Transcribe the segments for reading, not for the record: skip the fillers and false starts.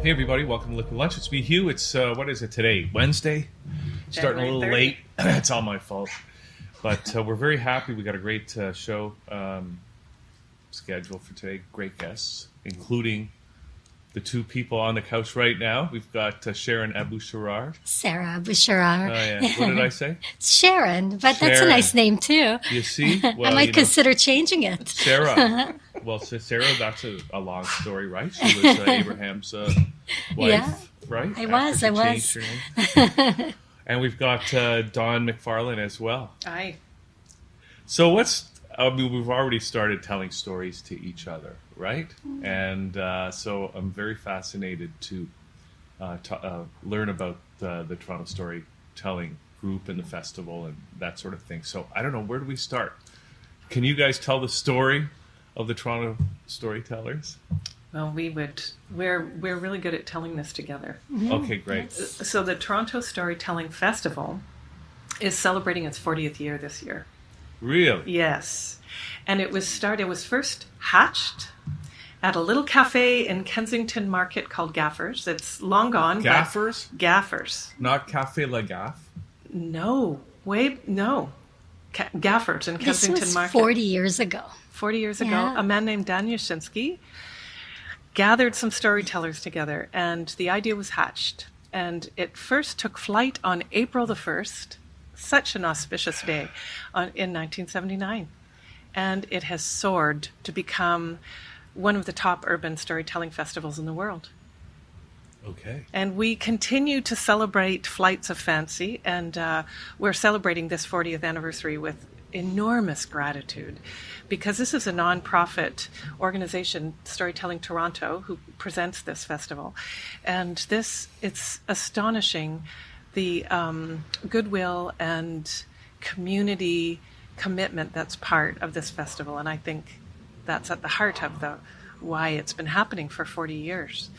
Hey everybody, welcome to Liquid Lunch. It's me, Hugh. It's, what is it today? Wednesday? Starting a little 30. late. It's all my fault. But we're very happy. We got a great show scheduled for today. Great guests, including the two people on the couch right now. We've got Sharon Abusarar. Sarah Abusarar. Oh, yeah. What did I say? It's Sharon, but Sharon. that's a nice name too. You see? Well, I might consider changing it. Sarah. Well, so Sarah, that's a long story, right? She was Abraham's wife, Yeah. right? I was. Changed her name. And we've got Dawne McFarlane as well. Aye. So we've already started telling stories to each other, right? And so I'm very fascinated to learn about the Toronto Storytelling Group and the festival and that sort of thing. So I don't know, where do we start? Can you guys tell the story of the Toronto Storytellers? Well, we're really good at telling this together. Okay, great. So the Toronto Storytelling Festival is celebrating its 40th year this year. Really? Yes. And it was first hatched at a little cafe in Kensington Market called Gaffers. It's long gone. Gaffers? Gaffers. Not Café La Gaffe? No. Gaffers in This Kensington was Market. 40 years ago. 40 years ago, Yeah. a man named Dan Yashinsky gathered some storytellers together, and the idea was hatched. And it first took flight on April the 1st, such an auspicious day, in 1979. And it has soared to become one of the top urban storytelling festivals in the world. Okay. And we continue to celebrate Flights of Fancy, and we're celebrating this 40th anniversary with enormous gratitude, because this is a non-profit organization, Storytelling Toronto, who presents this festival. And it's astonishing the goodwill and community commitment that's part of this festival. And I think that's at the heart of why it's been happening for 40 years.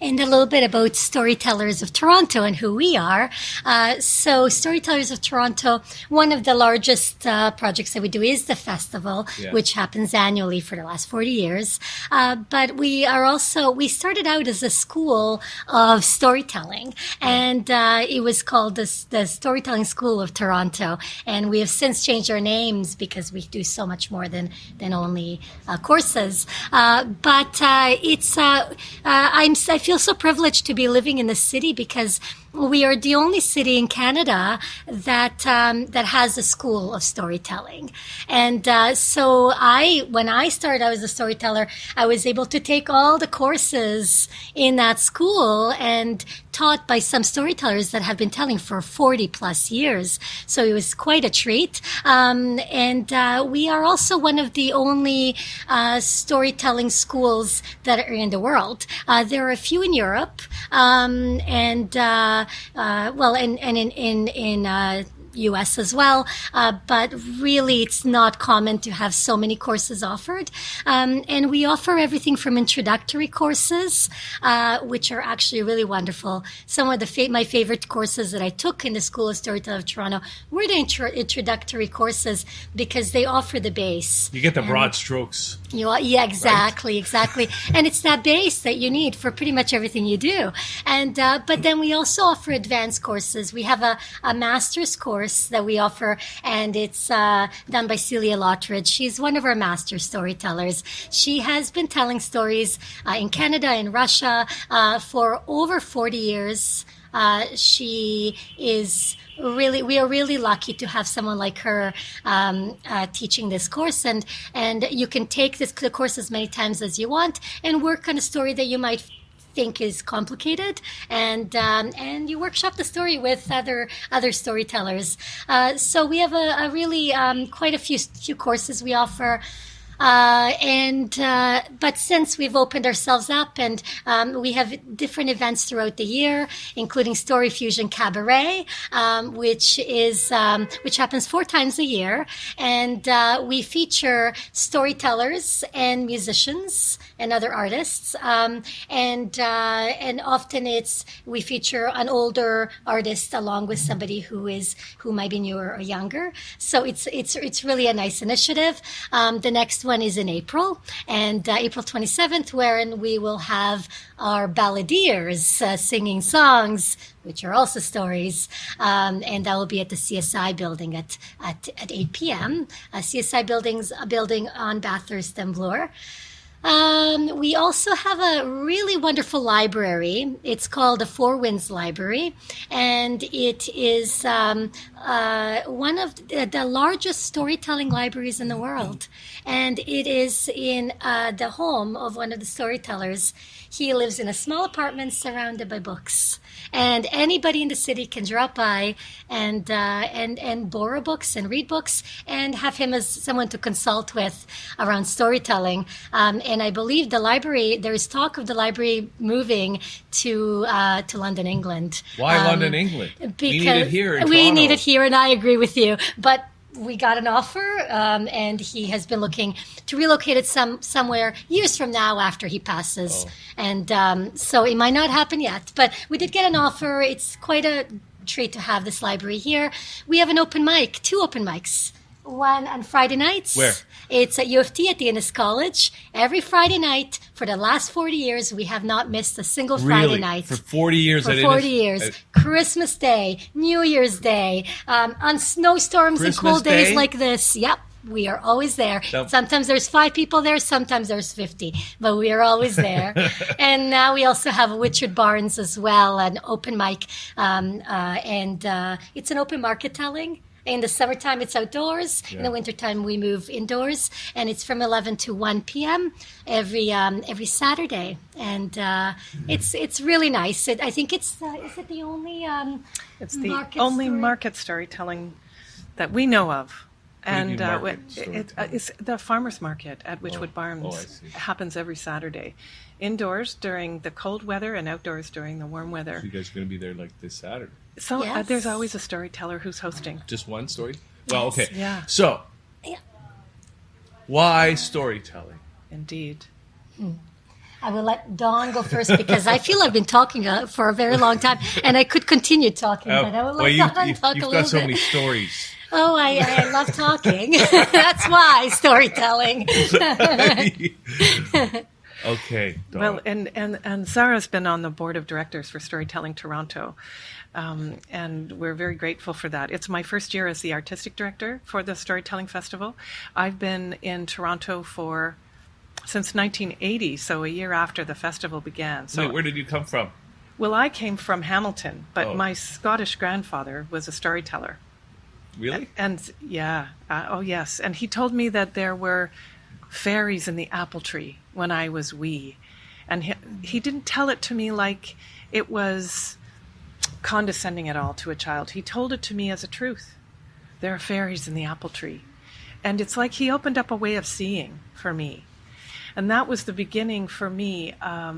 And a little bit about Storytellers of Toronto and who we are. So Storytellers of Toronto, one of the largest projects that we do is the festival, which happens annually for the last 40 years. But we started out as a school of storytelling, and it was called the Storytelling School of Toronto. And we have since changed our names because we do so much more than only courses. But I feel so privileged to be living in the city because we are the only city in Canada that has a school of storytelling. And so when I started out as a storyteller, I was able to take all the courses in that school and taught by some storytellers that have been telling for 40 plus years. So it was quite a treat. And we are also one of the only storytelling schools that are in the world. There are a few in Europe, and in US as well, but really it's not common to have so many courses offered. And we offer everything from introductory courses, which are actually really wonderful. Some of my favorite courses that I took in the School of Storytelling of Toronto were the introductory courses because they offer the base. You get the broad strokes. Yeah, exactly, right? Exactly. And it's that base that you need for pretty much everything you do. And but then we also offer advanced courses. We have a master's course that we offer, and it's done by Celia Lottridge. She's one of our master storytellers. She has been telling stories in Canada and Russia for over 40 years. We are really lucky to have someone like her teaching this course, and you can take the course as many times as you want and work on a story that you might think is complicated, and you workshop the story with other storytellers. So we have a really quite a few courses we offer. But since we've opened ourselves up and we have different events throughout the year, including Story Fusion Cabaret, which happens 4 times a year, and we feature storytellers and musicians and other artists, and often we feature an older artist along with somebody who might be newer or younger. So it's really a nice initiative. The next one is in April, and April 27th, wherein we will have our balladeers singing songs, which are also stories, and that will be at the CSI building at 8 p.m. CSI building on Bathurst and Bloor. We also have a really wonderful library. It's called the Four Winds Library, and it is one of the largest storytelling libraries in the world. And it is in the home of one of the storytellers. He lives in a small apartment surrounded by books. And anybody in the city can drop by and borrow books and read books and have him as someone to consult with around storytelling. And I believe the library, there is talk of the library moving to London, England. Why London, England? Because we need it here in we Toronto. need it here, and I agree with you. But we got an offer, and he has been looking to relocate it somewhere years from now after he passes. Oh. And so it might not happen yet, but we did get an offer. It's quite a treat to have this library here. We have an open mic, 2 open mics. One on Friday nights. Where? It's at U of T at the Innis College. Every Friday night for the last 40 years, we have not missed a single Friday night. For 40 years? For 40 years. Christmas Day, New Year's Day, on snowstorms and cold days like this. Yep. We are always there. Yep. Sometimes there's 5 people there, sometimes there's 50, but we are always there. And now we also have Richard Barnes as well, an open mic, and it's an open market telling. In the summertime, it's outdoors. Yeah. In the wintertime, we move indoors, and it's from 11 to 1 p.m. every Saturday, and it's really nice. I think it's is it the only It's the only market storytelling that we know of. And it's the farmers market at Witchwood Barns. It happens every Saturday, indoors during the cold weather and outdoors during the warm weather. So you guys are going to be there like this Saturday? So Yes. there's always a storyteller who's hosting. Just one story? Well, okay. Yeah. So, why storytelling? Indeed. I will let Dawn go first because I feel I've been talking for a very long time, and I could continue talking, but I will let Dawn talk a little bit. You've got so many stories. Oh, I love talking. That's why storytelling. Okay. Dawn. Well, and Zara's been on the board of directors for Storytelling Toronto, and we're very grateful for that. It's my first year as the artistic director for the Storytelling Festival. I've been in Toronto since 1980, so a year after the festival began. So, wait, where did you come from? Well, I came from Hamilton, but my Scottish grandfather was a storyteller. Really? And yeah, oh yes, and he told me that there were fairies in the apple tree when I was wee, and he didn't tell it to me like it was condescending at all to a child. He told it to me as a truth. There are fairies in the apple tree, and it's like he opened up a way of seeing for me, and that was the beginning for me. I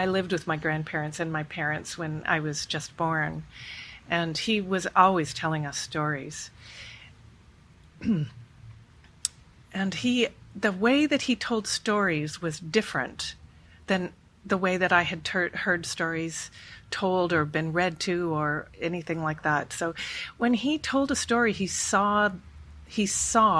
lived with my grandparents and my parents when I was just born. And he was always telling us stories. And the way that he told stories was different than the way that I had heard stories told or been read to or anything like that. So when he told a story, he saw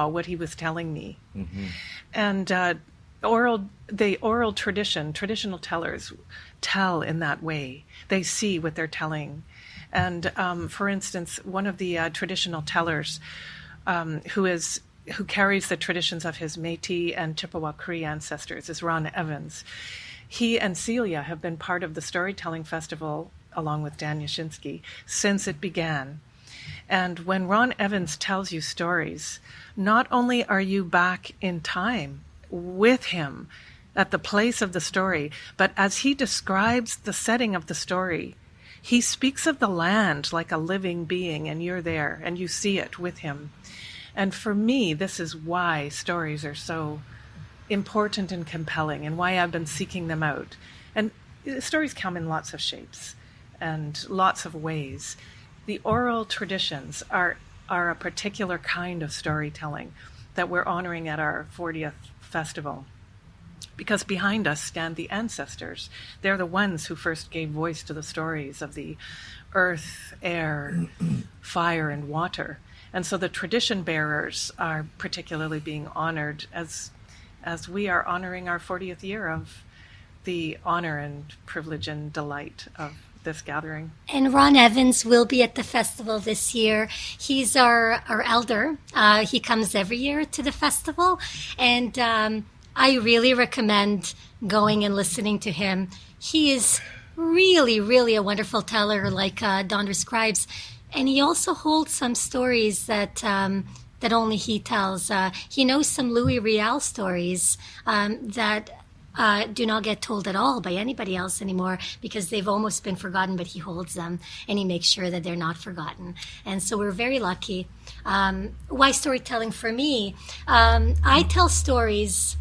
what he was telling me. Mm-hmm. And the oral traditional tellers tell in that way. They see what they're telling. And for instance, one of the traditional tellers who carries the traditions of his Métis and Chippewa Cree ancestors is Ron Evans. He and Celia have been part of the Storytelling Festival, along with Dan Yashinsky, since it began. And when Ron Evans tells you stories, not only are you back in time with him at the place of the story, but as he describes the setting of the story, he speaks of the land like a living being, and you're there, and you see it with him. And for me, this is why stories are so important and compelling, and why I've been seeking them out. And stories come in lots of shapes and lots of ways. The oral traditions are a particular kind of storytelling that we're honoring at our 40th festival. Because behind us stand the ancestors. They're the ones who first gave voice to the stories of the earth, air, fire, and water. And so the tradition bearers are particularly being honored as we are honoring our 40th year of the honor and privilege and delight of this gathering. And Ron Evans will be at the festival this year. He's our elder. He comes every year to the festival, and I really recommend going and listening to him. He is really, really a wonderful teller, like Dawne describes, and he also holds some stories that only he tells. He knows some Louis Riel stories that do not get told at all by anybody else anymore because they've almost been forgotten, but he holds them and he makes sure that they're not forgotten. And so we're very lucky. Why storytelling for me? I tell stories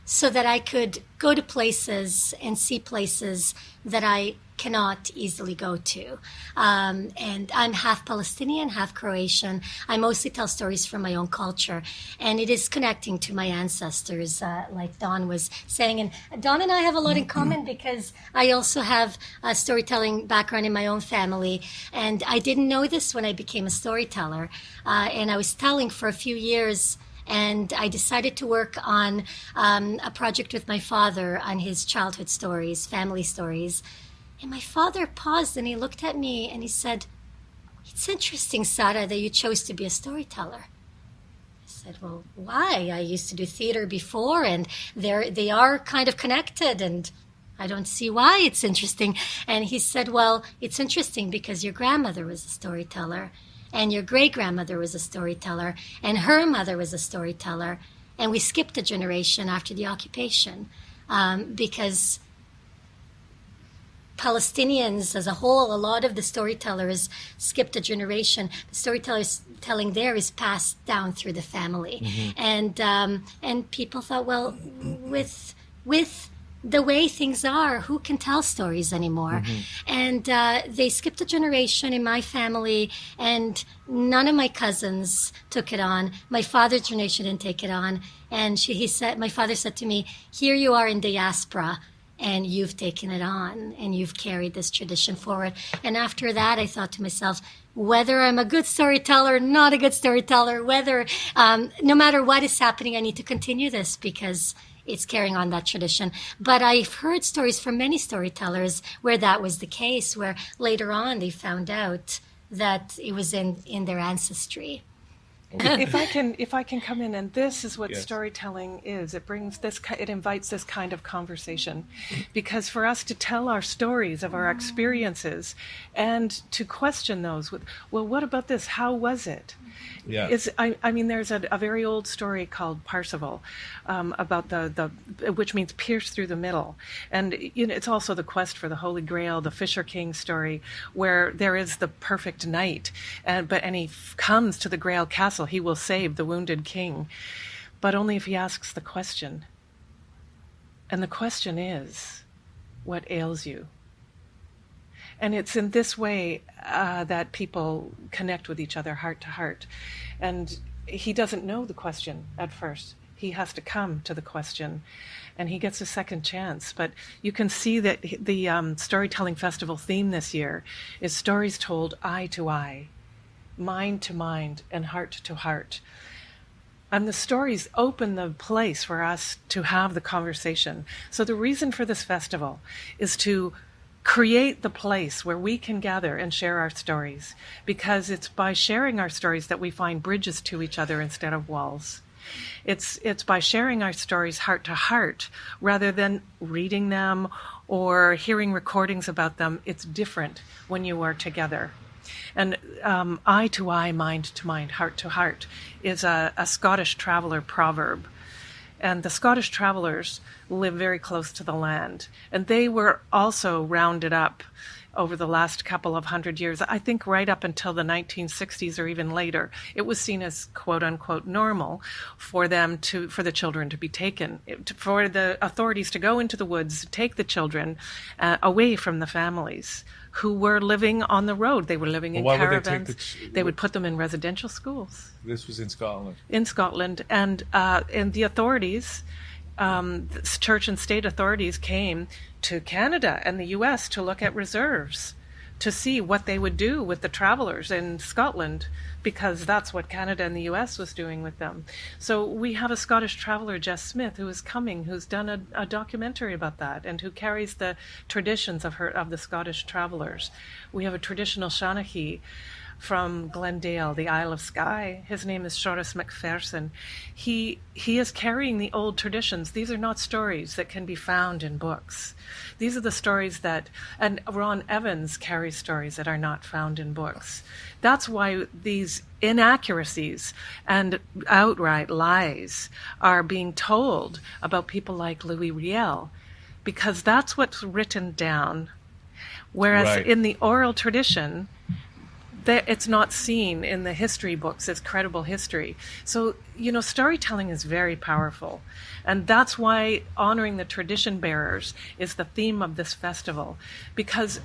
so that I could go to places and see places that I cannot easily go to. And I'm half Palestinian, half Croatian. I mostly tell stories from my own culture. And it is connecting to my ancestors, like Dawne was saying. And Dawne and I have a lot in common because I also have a storytelling background in my own family. And I didn't know this when I became a storyteller. And I was telling for a few years. And I decided to work on a project with my father on his childhood stories, family stories. And my father paused and he looked at me and he said, "It's interesting, Sarah, that you chose to be a storyteller." I said, "Well, why? I used to do theater before and they are kind of connected and I don't see why it's interesting." And he said, "Well, it's interesting because your grandmother was a storyteller and your great-grandmother was a storyteller and her mother was a storyteller. And we skipped a generation after the occupation because Palestinians as a whole, a lot of the storytellers skipped a generation. The storytelling there is passed down through the family." And people thought, well, with the way things are, who can tell stories anymore? And they skipped a generation in my family, and none of my cousins took it on. My father's generation didn't take it on. And my father said to me, "Here you are in diaspora, and you've taken it on, and you've carried this tradition forward." And after that, I thought to myself, whether I'm a good storyteller, not a good storyteller, whether, no matter what is happening, I need to continue this because it's carrying on that tradition. But I've heard stories from many storytellers where that was the case, where later on they found out that it was in their ancestry. If I can come in, and this is what Yes. storytelling is. It invites this kind of conversation, because for us to tell our stories of our experiences and to question those with, well, what about this? How was it? Yeah. I mean, there's a very old story called Parsifal about the which means pierce through the middle, and it's also the quest for the Holy Grail, the Fisher King story, where there is the perfect knight, and he comes to the Grail Castle. He will save the wounded king, but only if he asks the question. And the question is, what ails you? And it's in this way that people connect with each other heart to heart. And he doesn't know the question at first. He has to come to the question, and he gets a second chance. But you can see that the Storytelling Festival theme this year is stories told eye to eye, mind to mind, and heart to heart. And the stories open the place for us to have the conversation. So the reason for this festival is to create the place where we can gather and share our stories, because it's by sharing our stories that we find bridges to each other instead of walls. It's by sharing our stories heart to heart rather than reading them or hearing recordings about them. It's different when you are together. And eye to eye, mind to mind, heart to heart is a Scottish traveller proverb. And the Scottish travellers live very close to the land. And they were also rounded up over the last couple of 100 years. I think right up until the 1960s or even later, it was seen as quote unquote normal for the children to be taken, for the authorities to go into the woods, take the children away from the families who were living on the road. They were living in caravans. They would put them in residential schools. This was in Scotland. In Scotland, and the authorities, church and state authorities, came to Canada and the U.S. to look at reserves to see what they would do with the travelers in Scotland, because that's what Canada and the US was doing with them. So we have a Scottish traveler, Jess Smith, who is coming, who's done a documentary about that, and who carries the traditions of the Scottish travelers. We have a traditional Shanachie from Glendale, the Isle of Skye. His name is Seamus McPherson. He is carrying the old traditions. These are not stories that can be found in books. These are the stories and Ron Evans carries stories that are not found in books. That's why these inaccuracies and outright lies are being told about people like Louis Riel, because that's what's written down. Whereas in the oral tradition, it's not seen in the history books as credible history. So, storytelling is very powerful. And that's why honoring the tradition bearers is the theme of this festival. Because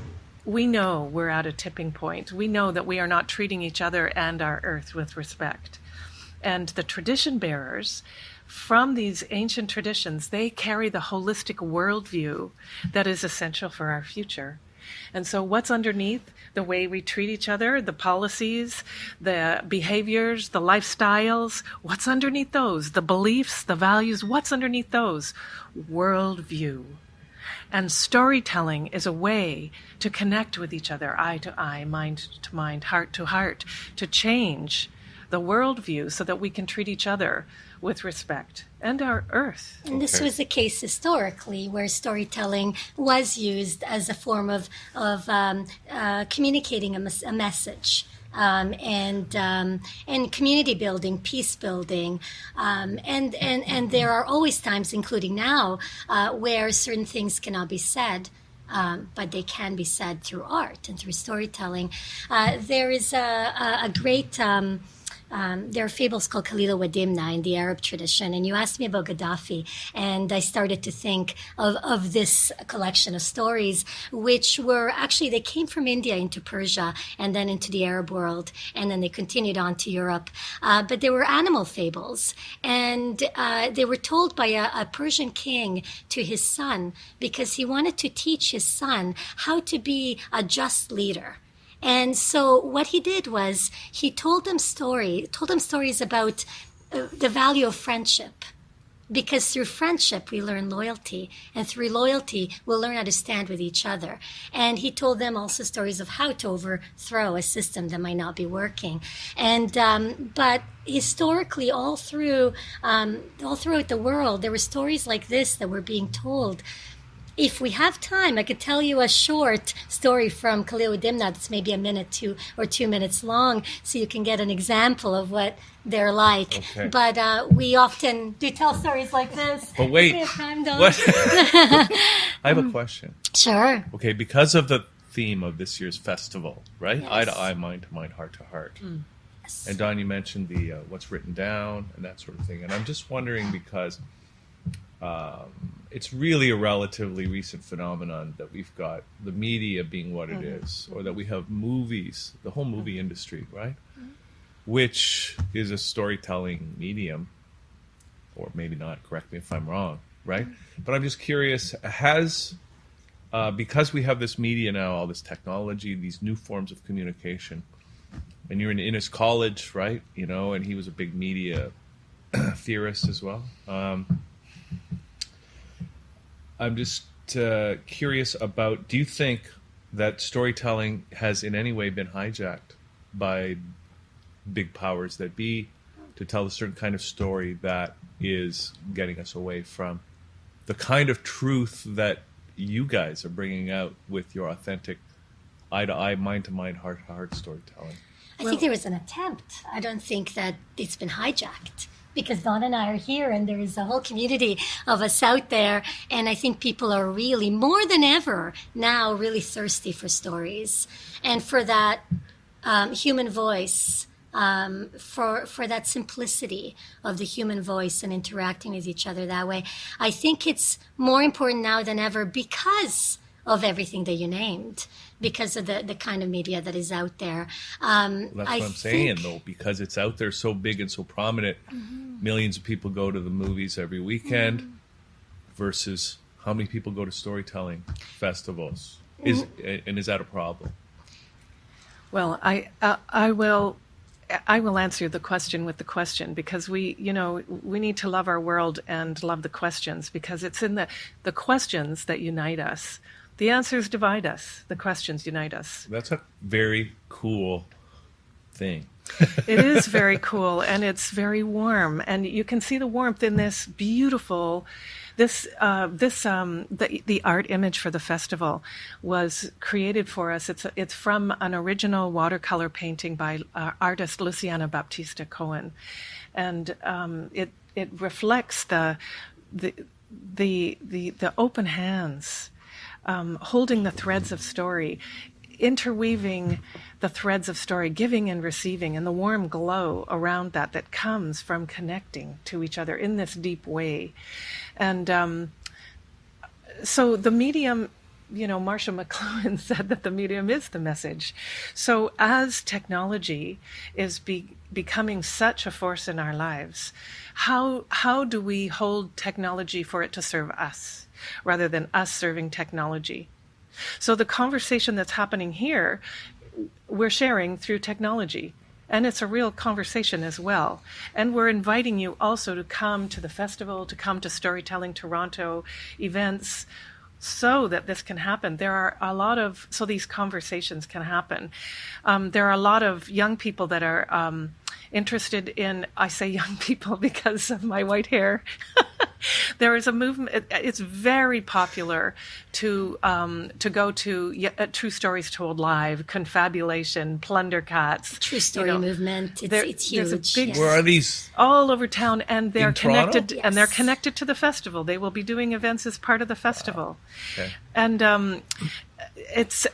we know we're at a tipping point. We know that we are not treating each other and our earth with respect. And the tradition bearers, from these ancient traditions, they carry the holistic worldview that is essential for our future. And so what's underneath the way we treat each other, the policies, the behaviors, the lifestyles, what's underneath those? The beliefs, the values, what's underneath those? Worldview. And storytelling is a way to connect with each other, eye to eye, mind to mind, heart to heart, to change the worldview so that we can treat each other with respect and our earth. And this was the case historically, where storytelling was used as a form of communicating a message. And community building, peace building, and there are always times, including now, where certain things cannot be said. But they can be said through art and through storytelling. There is a great there are fables called Khalila wa Dimna in the Arab tradition, and you asked me about Gaddafi, and I started to think of this collection of stories, which were actually, they came from India into Persia and then into the Arab world, and then they continued on to Europe. But they were animal fables, and they were told by a Persian king to his son, because he wanted to teach his son how to be a just leader. And so what he did was he told them stories about the value of friendship, because through friendship we learn loyalty, and through loyalty we'll learn how to stand with each other. And he told them also stories of how to overthrow a system that might not be working. And but historically, all throughout the world, there were stories like this that were being told. If we have time, I could tell you a short story from Khalil Dimna that's maybe a minute or 2 minutes long, so you can get an example of what they're like. Okay. But we often do tell stories like this. But wait, what? I have a question. Sure. Okay, because of the theme of this year's festival, right? Yes. Eye to eye, mind to mind, heart to heart. Yes. And Dawne, you mentioned the what's written down and that sort of thing. And I'm just wondering, because it's really a relatively recent phenomenon that we've got the media being what it is, or that we have movies, the whole movie industry, right? Which is a storytelling medium, or maybe not, correct me if I'm wrong, right? But I'm just curious, because we have this media now, all this technology, these new forms of communication, and you're in Innis College, right? And he was a big media theorist as well. I'm just curious about, do you think that storytelling has in any way been hijacked by big powers that be to tell a certain kind of story that is getting us away from the kind of truth that you guys are bringing out with your authentic eye-to-eye, mind-to-mind, heart-to-heart storytelling? I think there was an attempt. I don't think that it's been hijacked, because Dawne and I are here, and there is a whole community of us out there, and I think people are really, more than ever now, really thirsty for stories and for that human voice, for that simplicity of the human voice and interacting with each other that way. I think it's more important now than ever because of everything that you named, because of the kind of media that is out there. That's what I'm saying, though, because it's out there so big and so prominent. Millions of people go to the movies every weekend versus how many people go to storytelling festivals. Is that a problem? Well, I will answer the question with the question, because we need to love our world and love the questions, because it's in the questions that unite us. The answers divide us. The questions unite us. That's a very cool thing. It is very cool, and it's very warm, and you can see the warmth in this beautiful. The art image for the festival was created for us. It's from an original watercolor painting by artist Luciana Baptista Cohen, and it reflects the open hands holding the threads of story, interweaving the threads of story, giving and receiving, and the warm glow around that comes from connecting to each other in this deep way. And so the medium, Marshall McLuhan said that the medium is the message. So as technology is becoming such a force in our lives, how do we hold technology for it to serve us rather than us serving technology? So the conversation that's happening here, we're sharing through technology. And it's a real conversation as well. And we're inviting you also to come to the festival, to come to Storytelling Toronto events, so that this can happen. There are so these conversations can happen. There are a lot of young people that are interested in, I say young people because of my white hair. There is a movement. It's very popular to go to True Stories Told Live, Confabulation, Plundercats. True Story movement. It's huge. There's a big, yes. Where are these? All over town, and they're connected. Yes. And they're connected to the festival. They will be doing events as part of the festival. Okay. And it's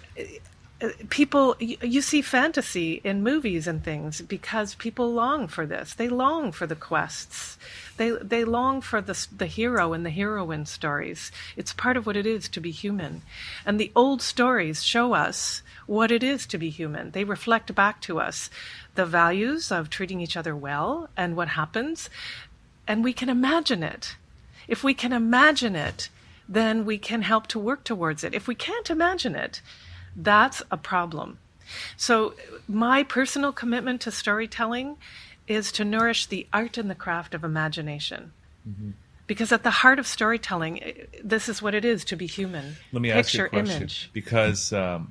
people. You see fantasy in movies and things because people long for this. They long for the quests. They long for the hero and the heroine stories. It's part of what it is to be human. And the old stories show us what it is to be human. They reflect back to us the values of treating each other well and what happens. And we can imagine it. If we can imagine it, then we can help to work towards it. If we can't imagine it, that's a problem. So my personal commitment to storytelling is to nourish the art and the craft of imagination. Mm-hmm. Because at the heart of storytelling, this is what it is to be human. Let me ask you a Picture, question. image. Because the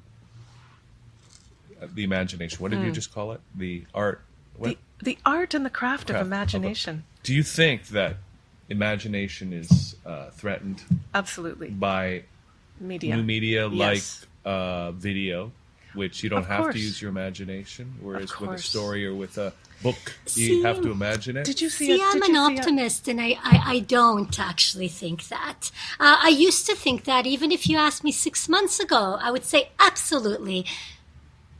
imagination, what did you just call it? The art. What? The art and the craft of Craft. imagination. Do you think that imagination is threatened Absolutely. by Media. new media Yes. like video, which you don't Of have course. to use your imagination, whereas Of with a course. story or with a book, See, you have to imagine it? Did you see See, it? I'm Did an you see it? optimist, and I don't actually think that. I used to think that. Even if you asked me 6 months ago, I would say absolutely.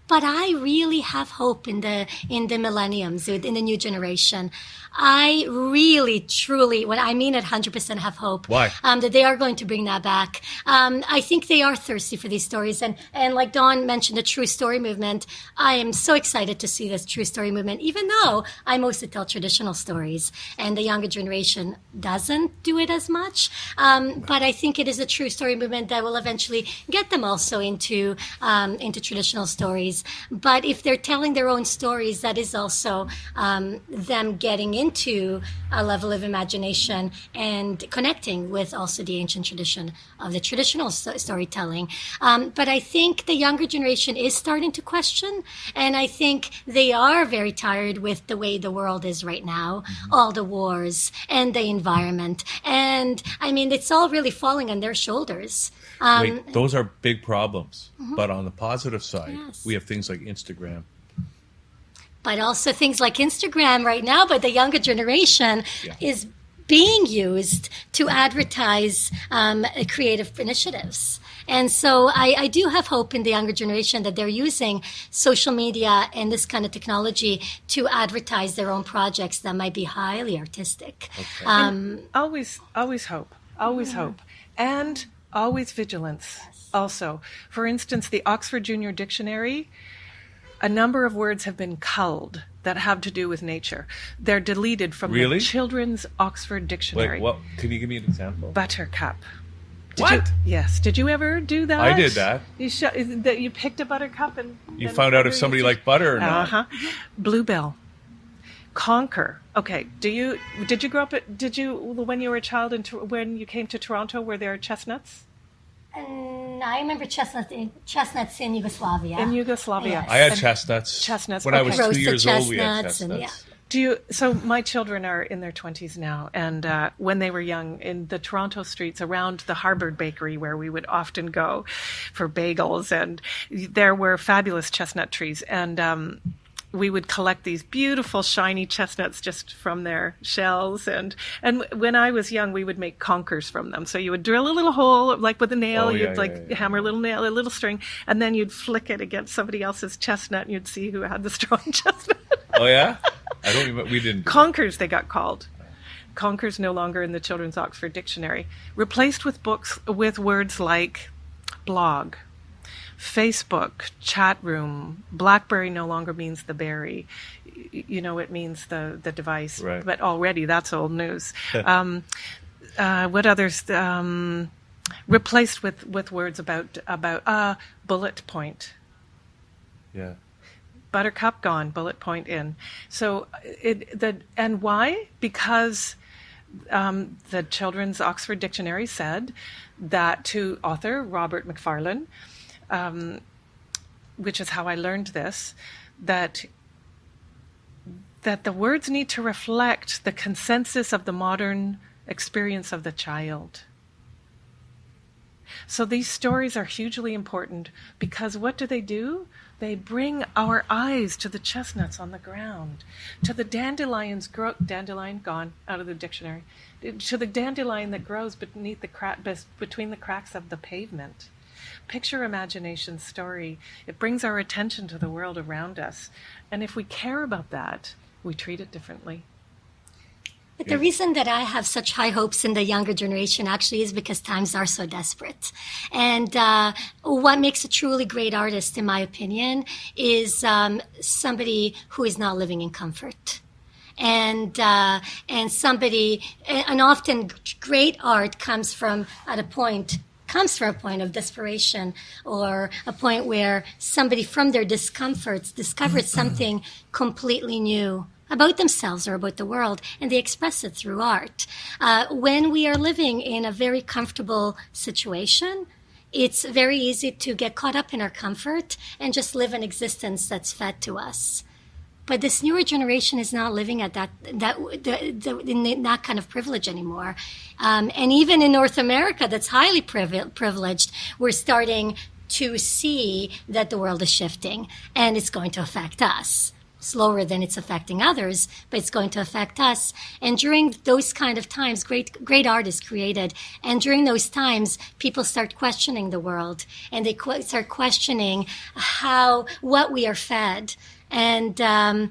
But I really have hope in the millenniums, in the new generation. I really, truly, when I mean it 100% have hope. Why? That they are going to bring that back. I think they are thirsty for these stories. And like Dawne mentioned, the true story movement, I am so excited to see this true story movement, even though I mostly tell traditional stories and the younger generation doesn't do it as much. But I think it is a true story movement that will eventually get them also into traditional stories. But if they're telling their own stories, that is also them getting into a level of imagination and connecting with also the ancient tradition of the traditional storytelling. But I think the younger generation is starting to question, and I think they are very tired with the way the world is right now, all the wars and the environment. And I mean, it's all really falling on their shoulders. Wait, those are big problems. But on the positive side, Yes. we have things like Instagram. But also things like Instagram right now, but the younger generation Yeah. is being used to advertise creative initiatives. And so I do have hope in the younger generation that they're using social media and this kind of technology to advertise their own projects that might be highly artistic. Okay. Always hope. Always hope. And always vigilance also. For instance, the Oxford Junior Dictionary, a number of words have been culled that have to do with nature. They're deleted from Really? the Children's Oxford Dictionary. Wait, what? Can you give me an example? Buttercup, What? Yes. Did you ever do that? I did that. You picked a buttercup and You found out if somebody liked butter or not. Bluebell. Conquer. Okay. Did you grow up when you were a child when you came to Toronto, were there chestnuts? I remember chestnuts in Yugoslavia. In Yugoslavia. Yes. I had chestnuts. When I was 2 Roasted years old, we had chestnuts chestnuts. So my children are in their 20s now, and when they were young, in the Toronto streets around the Harvard Bakery, where we would often go for bagels, and there were fabulous chestnut trees, and we would collect these beautiful shiny chestnuts just from their shells, and when I was young, we would make conkers from them. So you would drill a little hole, like with a nail, hammer a little nail, a little string, and then you'd flick it against somebody else's chestnut, and you'd see who had the strong chestnut. Oh yeah, I don't even. We didn't. Conkers, they got called. Conkers no longer in the Children's Oxford Dictionary, replaced with words like blog, Facebook, chat room. BlackBerry no longer means the berry. It means the device. Right. But already that's old news. What others? Replaced with words about bullet point. Yeah. Buttercup gone, bullet point in. So and why? Because the Children's Oxford Dictionary said that, to author Robert McFarlane, which is how I learned this, that the words need to reflect the consensus of the modern experience of the child. So these stories are hugely important because what do? They bring our eyes to the chestnuts on the ground, to the dandelions dandelion gone out of the dictionary, to the dandelion that grows beneath between the cracks of the pavement. Picture imagination story. It brings our attention to the world around us. And if we care about that, we treat it differently. But the reason that I have such high hopes in the younger generation actually is because times are so desperate. And what makes a truly great artist, in my opinion, is somebody who is not living in comfort. And often great art comes from a point of desperation, or a point where somebody from their discomforts discovered something completely new about themselves or about the world, and they express it through art. When we are living in a very comfortable situation, it's very easy to get caught up in our comfort and just live an existence that's fed to us. But this newer generation is not living at in that kind of privilege anymore. And even in North America, that's highly privileged, we're starting to see that the world is shifting, and it's going to affect us. Slower than it's affecting others, but it's going to affect us. And during those kind of times, great art is created. And during those times, people start questioning the world, and they start questioning what we are fed. And I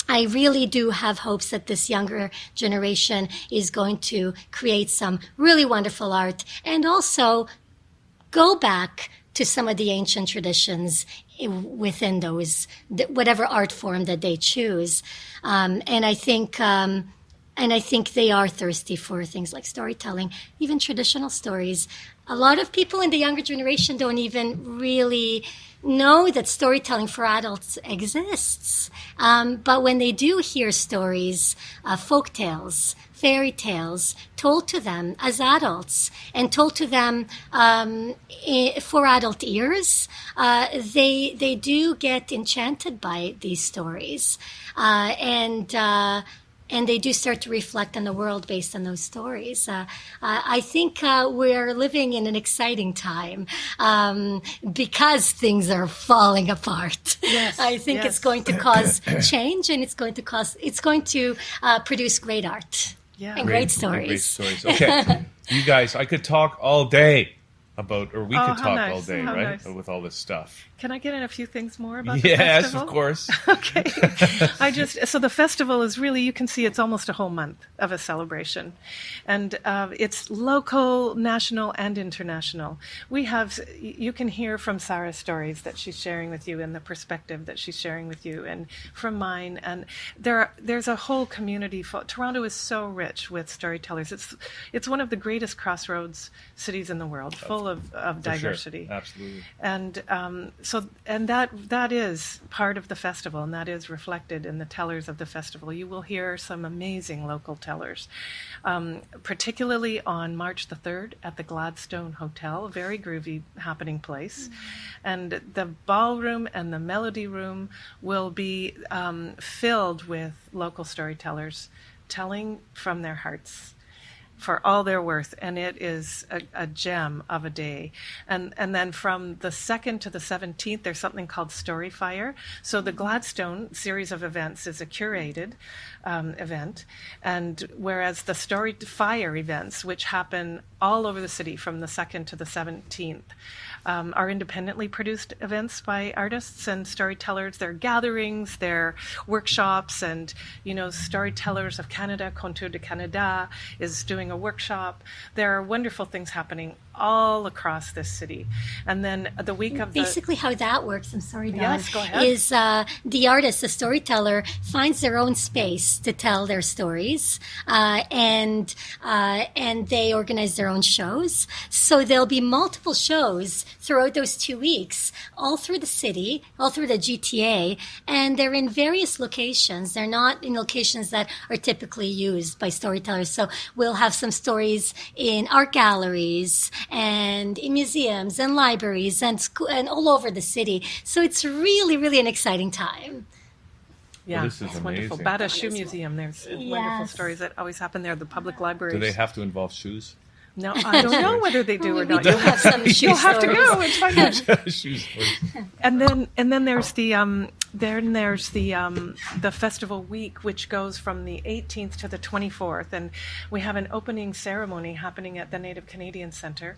really do have hopes that this younger generation is going to create some really wonderful art, and also go back to some of the ancient traditions within those, whatever art form that they choose. And I think they are thirsty for things like storytelling, even traditional stories. A lot of people in the younger generation don't even really know that storytelling for adults exists. But when they do hear stories, folk tales, fairy tales told to them as adults and told to them for adult ears, they do get enchanted by these stories. And they do start to reflect on the world based on those stories. I think we're living in an exciting time because things are falling apart. Yes, I think it's going to cause change, and it's going to produce great art and great stories. Great stories. Okay, you guys, I could talk all day about, or we Oh, could how talk nice, all day, how right? nice. With all this stuff. Can I get in a few things more about the Yes, festival? of course. Okay. So the festival is really, you can see it's almost a whole month of a celebration. And it's local, national, and international. You can hear from Sarah's stories that she's sharing with you and the perspective that she's sharing with you, and from mine. And there's a whole community. Toronto is so rich with storytellers. It's one of the greatest crossroads cities in the world, full of diversity. Sure. Absolutely. And that is part of the festival, and that is reflected in the tellers of the festival. You will hear some amazing local tellers, particularly on March the 3rd at the GLADSTONE Hotel, a very groovy happening place. And the ballroom and the melody room will be filled with local storytellers telling from their hearts for all they're worth, and it is a gem of a day. And then from the 2nd to the 17th, there's something called STORYFIRE. So the GLADSTONE series of events is a curated event, and whereas the STORYFIRE events, which happen all over the city from the 2nd to the 17th, are independently produced events by artists and storytellers. They're gatherings, they're workshops, and Storytellers of Canada, Contour de Canada, is doing a workshop. There are wonderful things happening all across this city. And then the week of basically how that works, I'm sorry, Dawn, Yes, go ahead. is the artist, the storyteller, finds their own space to tell their stories, and they organize their own shows. So there'll be multiple shows throughout those 2 weeks, all through the city, all through the GTA, and they're in various locations. They're not in locations that are typically used by storytellers. So we'll have some stories in art galleries and in museums and libraries and all over the city. So it's really, really an exciting time. Yeah, Well, this is it's wonderful. amazing. Bada Shoe Museum, there's wonderful Yes. stories that always happen there. The public libraries. Do they have to involve shoes? No, I don't know whether they do or We not. do have some shoe You'll have to stories. go and find out. Shoes, please. And then there's the festival week, which goes from the 18th to the 24th, and we have an opening ceremony happening at the Native Canadian Centre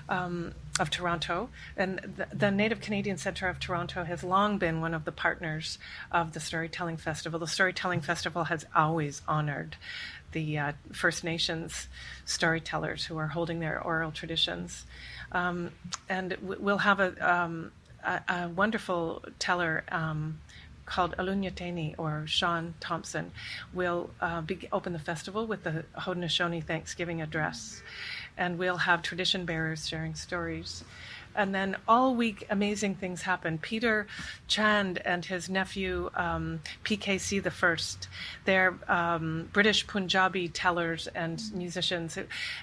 of Toronto. And the Native Canadian Centre of Toronto has long been one of the partners of the Storytelling Festival. The Storytelling Festival has always honored the First Nations storytellers who are holding their oral traditions. And we'll have a wonderful teller called Alunyateni, or Sean Thompson, will open the festival with the Haudenosaunee Thanksgiving address. And we'll have tradition bearers sharing stories. And then all week, amazing things happen. Peter Chand and his nephew, PKC the First, they're British Punjabi tellers and musicians.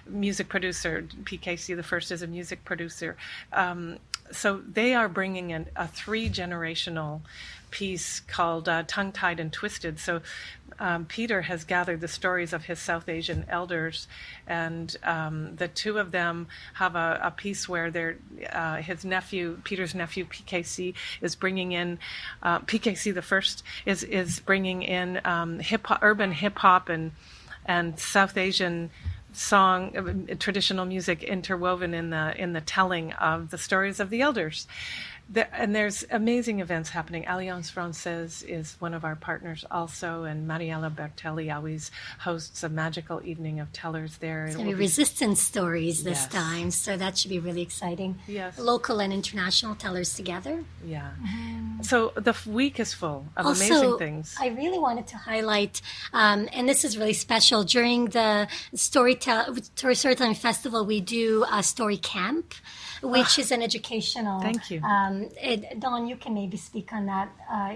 Music producer, PKC the First is a music producer. So they are bringing in a 3-generational piece called Tongue-Tied and Twisted. So Peter has gathered the stories of his South Asian elders, and the two of them have a piece where Peter's nephew PKC is bringing in PKC the First is bringing in urban hip hop and South Asian song, traditional music interwoven in the telling of the stories of the elders. And there's amazing events happening. Alliance Francaise is one of our partners also, and Mariella Bertelli always hosts a magical evening of tellers there. It's going to be resistance stories this Yes. time, so that should be really exciting. Yes. Local and international tellers together. Yeah. So the week is full of Also, amazing things. I really wanted to highlight, and this is really special, during the Storytelling Festival, we do a story camp, which is an educational. Thank you. Dawn, you can maybe speak on that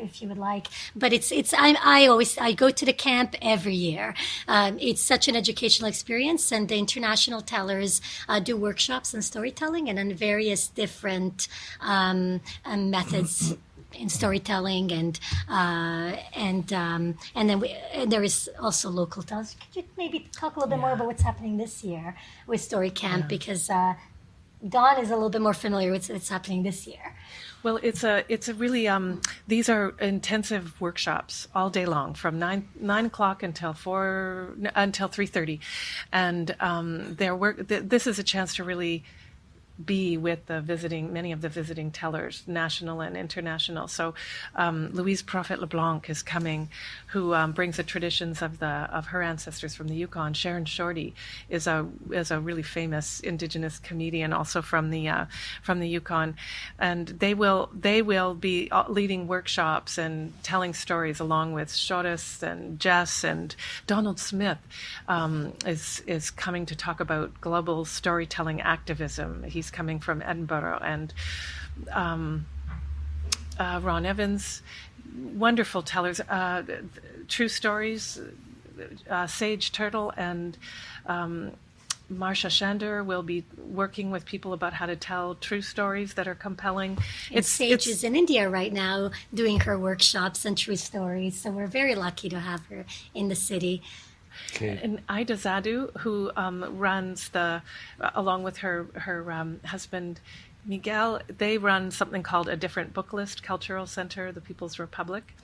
if you would like. But I go to the camp every year. It's such an educational experience, and the international tellers do workshops on storytelling and on various different methods in storytelling, and then there is also local tellers. Could you maybe talk a little bit more about what's happening this year with Story Camp, because Dawn is a little bit more familiar with what's happening this year. Well, it's a really these are intensive workshops all day long from 9 o'clock until 3:30, and this is a chance to really be with many of the visiting tellers, national and international. So Louise Prophet LeBlanc is coming, who brings the traditions of her ancestors from the Yukon. Sharon Shorty is a really famous Indigenous comedian, also from the Yukon, and they will be leading workshops and telling stories along with Shoris and Jess, and Donald Smith is coming to talk about global storytelling activism. He's coming from Edinburgh, and Ron Evans, wonderful tellers, true stories. Sage Turtle and Marsha Shander will be working with people about how to tell true stories that are compelling. Sage is in India right now doing her workshops on true stories, so we're very lucky to have her in the city. Okay. And Ida Zadu, who runs along with her husband Miguel, they run something called A Different Book List Cultural Center, the People's Republic,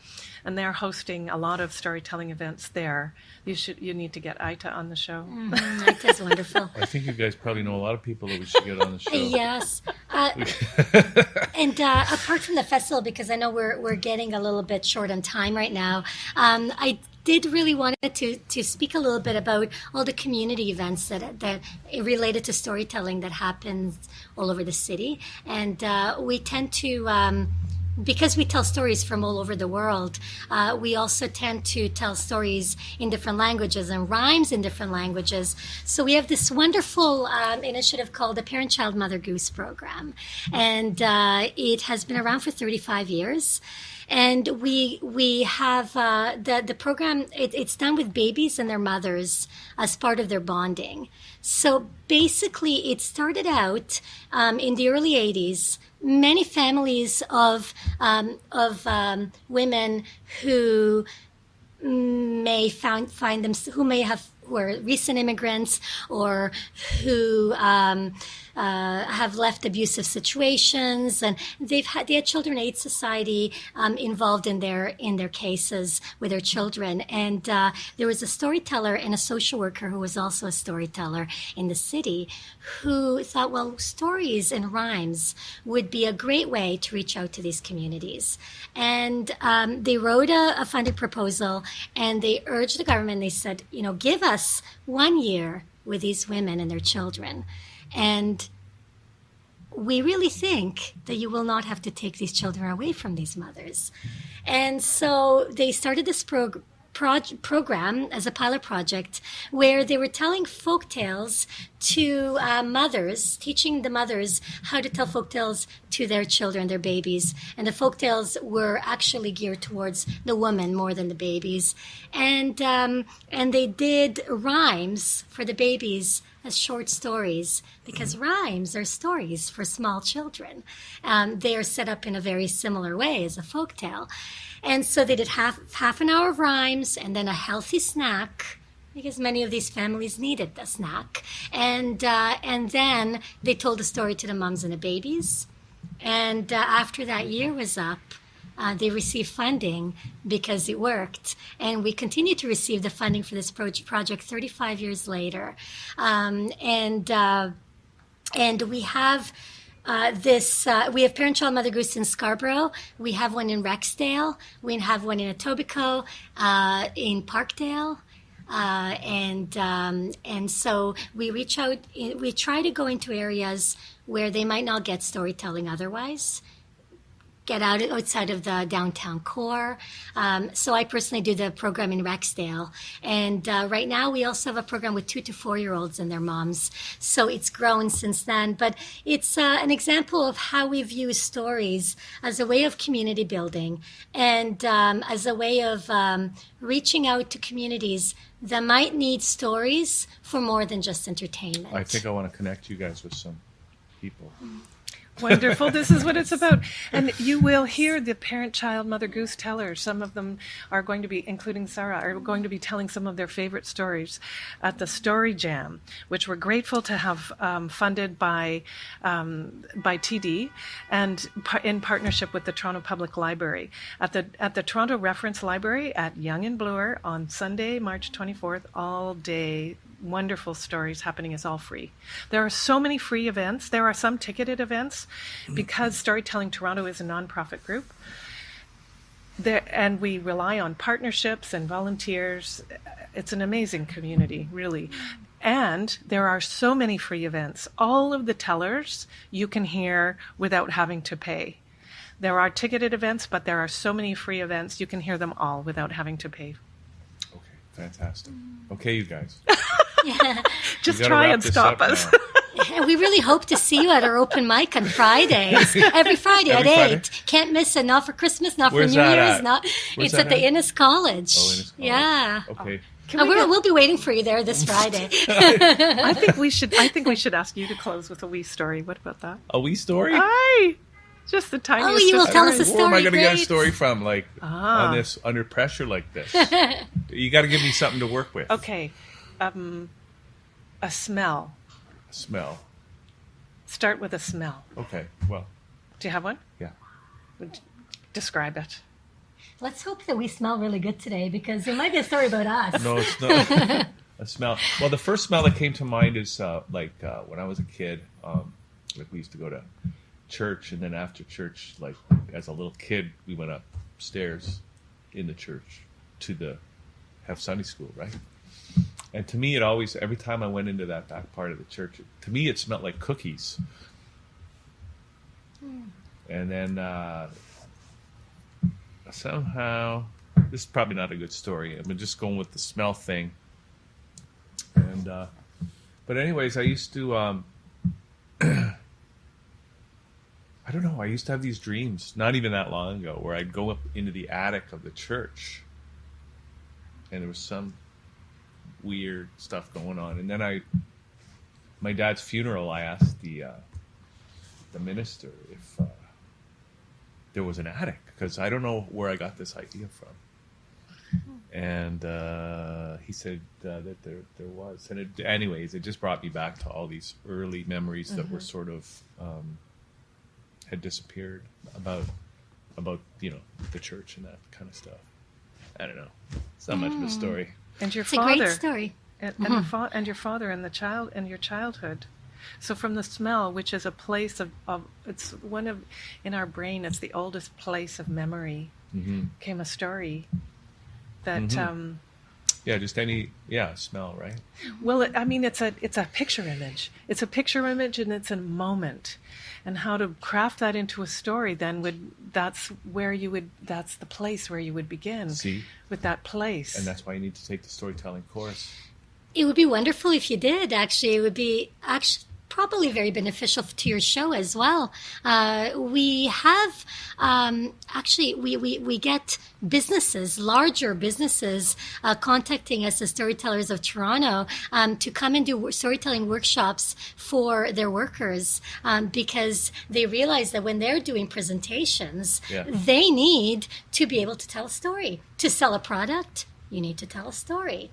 and they're hosting a lot of storytelling events there. You need to get Ita on the show. Mm-hmm. Ita's wonderful. I think you guys probably know a lot of people that we should get on the show. Yes. And apart from the festival, because I know we're getting a little bit short on time right now, I did really want to speak a little bit about all the community events that related to storytelling that happens all over the city. And we tend to, because we tell stories from all over the world, we also tend to tell stories in different languages and rhymes in different languages. So we have this wonderful initiative called the Parent-Child Mother Goose Program. And it has been around for 35 years. And we have the program, it's done with babies and their mothers as part of their bonding. So basically it started out in the early 80s. Many families of women who may find them, who are recent immigrants or who have left abusive situations, and they had Children Aid Society involved in their cases with their children. And there was a storyteller and a social worker who was also a storyteller in the city who thought, well, stories and rhymes would be a great way to reach out to these communities. And they wrote a funding proposal, and they urged the government. They said, give us 1 year with these women and their children, and we really think that you will not have to take these children away from these mothers. And so they started this program as a pilot project where they were telling folk tales to mothers, teaching the mothers how to tell folk tales to their children, their babies. And the folk tales were actually geared towards the woman more than the babies. And they did rhymes for the babies as short stories, because rhymes are stories for small children. They are set up in a very similar way as a folk tale. And so they did half an hour of rhymes and then a healthy snack, because many of these families needed the snack. And then they told the story to the moms and the babies. And after that year was up, they received funding because it worked. And we continue to receive the funding for this project 35 years later. And we have we have Parent-Child Mother Goose in Scarborough. We have one in Rexdale. We have one in Etobicoke, in Parkdale. And so we reach out, we try to go into areas where they might not get storytelling otherwise, get outside of the downtown core. So I personally do the program in Rexdale. And right now we also have a program with 2 to 4-year-olds and their moms. So it's grown since then. But it's an example of how we view stories as a way of community building and as a way of reaching out to communities that might need stories for more than just entertainment. I think I want to connect you guys with some people. Wonderful. This is what it's about. And you will hear the Parent-Child Mother Goose tellers. Some of them are going to be, including Sarah, are going to be telling some of their favorite stories at the Story Jam, which we're grateful to have funded by TD and in partnership with the Toronto Public Library. At the Toronto Reference Library at Yonge and Bloor on Sunday, March 24th, all day wonderful stories happening is all free. There are so many free events. There are some ticketed events because Storytelling Toronto is a nonprofit group. And we rely on partnerships and volunteers. It's an amazing community, really. And there are so many free events. All of the tellers you can hear without having to pay. There are ticketed events, but there are so many free events. You can hear them all without having to pay. Okay, fantastic. Okay, you guys. Just try and stop us. And we really hope to see you at our open mic on Fridays. Every Friday at 8. Can't miss it. Not for Christmas, not Where's for New that Year's. at? It's at the Innis College. Oh, Innis College. Yeah. Okay. We'll be waiting for you there this Friday. I think we should ask you to close with a wee story. What about that? A wee story? Aye. Just the tiniest. Oh, you will tell us a story. Where am I going to get a Great. story from? Like on this, under pressure like this? You got to give me something to work with. Okay. A smell. A smell. Start with a smell. Okay. Well. Do you have one? Yeah. Describe it. Let's hope that we smell really good today, because it might be a story about us. No, it's not. A smell. Well, the first smell that came to mind is when I was a kid. Like we used to go to church, and then after church, like as a little kid, we went upstairs in the church to have Sunday school, right? And to me, every time I went into that back part of the church, to me it smelled like cookies. And then somehow, this is probably not a good story. I'm just going with the smell thing. And but anyways, I used to I don't know. I used to have these dreams, not even that long ago, where I'd go up into the attic of the church, and there was some weird stuff going on. And then my dad's funeral, I asked the minister if there was an attic, because I don't know where I got this idea from. And he said that there was. And anyways, it just brought me back to all these early memories that were sort of had disappeared about the church and that kind of stuff. I don't know. It's not much of a story. And your It's father. a great story. And your father and your childhood. So from the smell, which is a place of it's one of, in our brain, it's the oldest place of memory, came a story that just any smell, right? well, it's a picture image. It's a picture image, and it's a moment, and how to craft that into a story. Then that's the place where you would begin. See? With that place. And that's why you need to take the storytelling course. It would be wonderful if you did, actually. It would be probably very beneficial to your show as well. We have, we get businesses, larger businesses, contacting us as Storytellers of Toronto to come and do storytelling workshops for their workers, because they realize that when they're doing presentations, they need to be able to tell a story. To sell a product, you need to tell a story.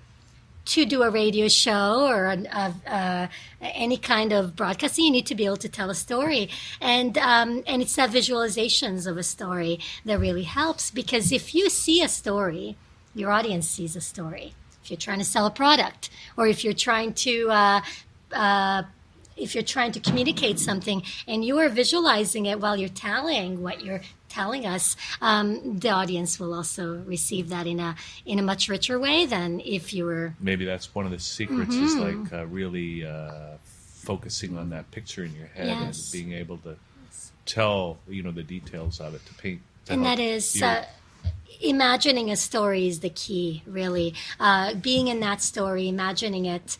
To do a radio show or any kind of broadcasting, you need to be able to tell a story, and it's that visualizations of a story that really helps. Because if you see a story, your audience sees a story. If you're trying to sell a product, or if you're trying to communicate something, and you are visualizing it while you're telling what you're telling us, the audience will also receive that in a much richer way than if you were. Maybe that's one of the secrets, is like really focusing on that picture in your head, and being able to tell the details of it, to paint. And that is imagining a story is the key, really. Being in that story, imagining it,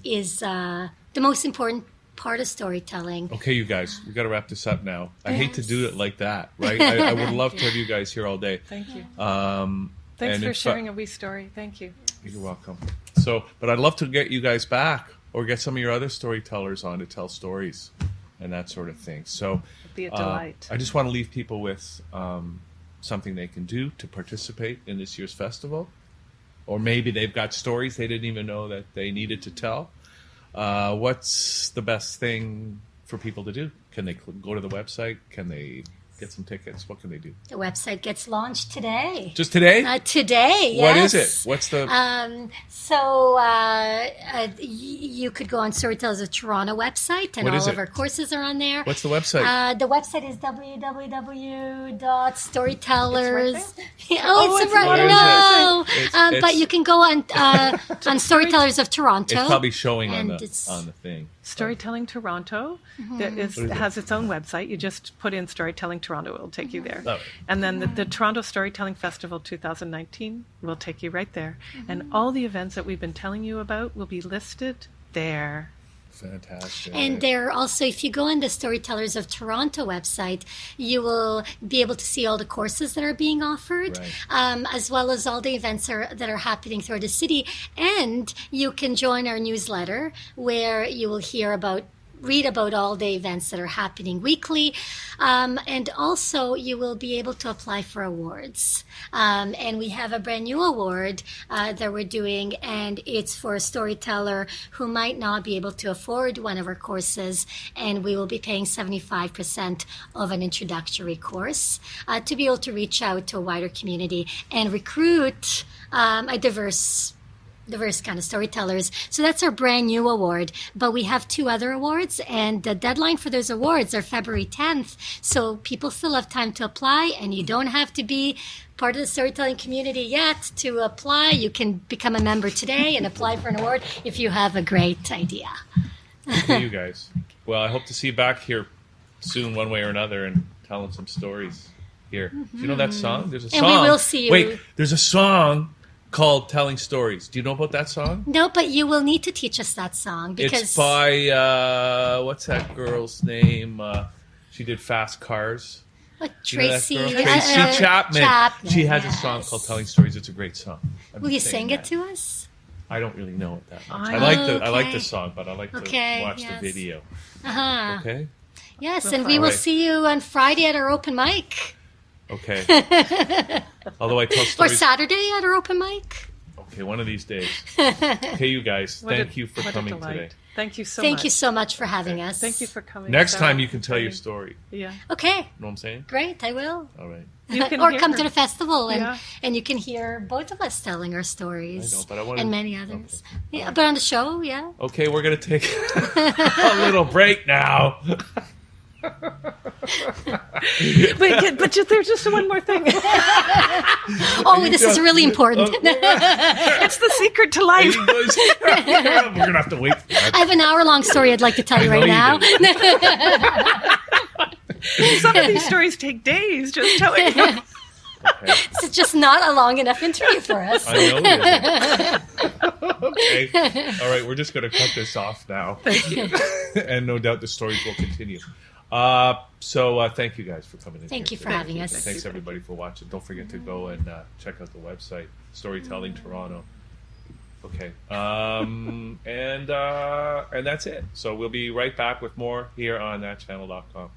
is the most important part of storytelling. Okay, you guys, we got to wrap this up now. I hate to do it like that, right? I would love to have you guys here all day. Thank you. Thanks for sharing a wee story. Thank you. You're welcome. But I'd love to get you guys back, or get some of your other storytellers on to tell stories and that sort of thing. So It'd be a delight. I just want to leave people with something they can do to participate in this year's festival. Or maybe they've got stories they didn't even know that they needed to tell. What's the best thing for people to do? Can they go to the website? Can they get some tickets, what can they do? The website gets launched today. Just today? Today, yes. What is it? What's the... You could go on Storytellers of Toronto website, and What all is of it? our courses are on there. What's the website? The website is www.storytellers. It's Oh, it's right right. there. No, It's- but you can go on Storytellers of Toronto. It's probably showing on and the it's- thing. Storytelling Toronto that has its own website. You just put in Storytelling Toronto, it will take you there. Oh. And then the Toronto Storytelling Festival 2019 will take you right there. And all the events that we've been telling you about will be listed there. Fantastic. And there also, if you go on the Storytellers of Toronto website, you will be able to see all the courses that are being offered, Right. as well as all the events that are happening throughout the city. And you can join our newsletter where you will read about all the events that are happening weekly. And also, you will be able to apply for awards. And we have a brand new award that we're doing, and it's for a storyteller who might not be able to afford one of our courses. And we will be paying 75% of an introductory course to be able to reach out to a wider community and recruit a diverse kind of storytellers. So that's our brand new award. But we have 2 other awards, and the deadline for those awards are February 10th. So people still have time to apply, and you don't have to be part of the storytelling community yet to apply. You can become a member today and apply for an award if you have a great idea. Okay, you guys. Well, I hope to see you back here soon, one way or another, and telling some stories here. Do you know that song? There's a song. And we will see you. Wait, there's a song called Telling Stories. Do you know about that song? No, but you will need to teach us that song because It's by, what's that girl's name? She did Fast Cars. You know that Tracy, girl? Tracy Chapman. She has a song yes. called Telling Stories. It's a great song. I've Will been you saying sing it that. to us? I don't really know it that much. I I like Okay. the song, but I like to watch yes. the video. Uh-huh. Okay? Yes, and we will Alright. see you on Friday at our open mic. Okay. Although I tell Or stories. Saturday at our open mic. Okay, one of these days. Okay, you guys. Thank you for what a coming delight. today. Thank you so much. Thank you so much for having us. Thank you for coming. Next Sarah. time you can tell your story. Yeah. Okay, You know what I'm saying? great, I will. All right. You can Or hear come her. to the festival Yeah. and you can hear both of us telling our stories. I know, but I wanna- and many others. Yeah, but on the show, yeah. Okay, we're going to take a little break now. But there's just one more thing. Oh, this is really important. It's the secret to life. We're going to have to wait for that. I have an hour-long story I'd like to tell you I right know now. you Some of these stories take days. Just telling you. Okay. This is just not a long enough interview for us. I know it isn't. Okay. All right, we're just going to cut this off now. Thank you. And no doubt the stories will continue. So thank you guys for coming in. Thank here you for today. Thank having you. us. Thanks everybody for watching. Don't forget to go and check out the website, Storytelling Toronto. Okay. And that's it. So we'll be right back with more here on thatchannel.com.